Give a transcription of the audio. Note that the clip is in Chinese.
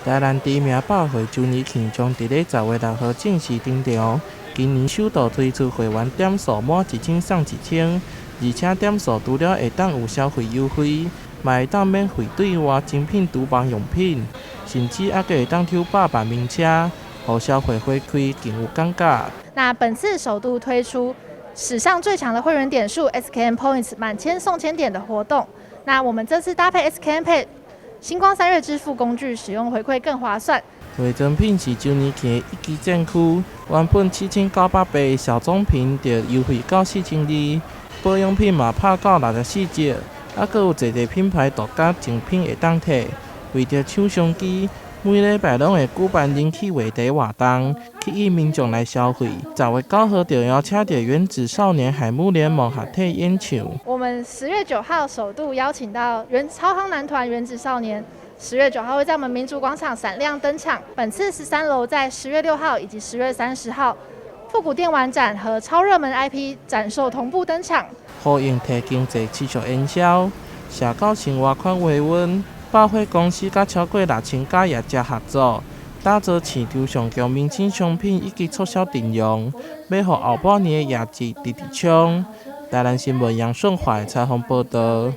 台南知名百货周年庆将伫咧10月6号正式登场。今年首度推出会员点数满1000送1000，而且点数除了会当有消费优惠，嘛会当免费兑换精品厨房用品，甚至还会当抽8万名车，互消费回馈更有感觉。那本次首度推出史上最强的会员点数 SKM Points 满千送千点的活动。那我们这次搭配 SKM Pay 星光3月支付工具，使用回馈更划算。化妆品是周年庆的一期战区，原本7900的小棕瓶就优惠到4000，保养品嘛拍到64折，还佫有侪品牌独家精品会当摕。为着抢商机，每礼拜拢会举办人气话题活动，吸引民众来消费。10月9号就邀请到原子少年海幕联盟合体演唱。我们10月9号首度邀请到超夯男团原子少年，10月9号会在我们民族广场闪亮登场。本次13楼在10月6号以及10月30号，复古电玩展和超热门 IP 展售同步登场，呼应提经济持续营销，社交生活款维稳。百货公司甲超过6000家业者合作，打造市场上强明星商品以及促销阵容，要互后半年的业绩直直冲。台南新闻杨顺华采访报道。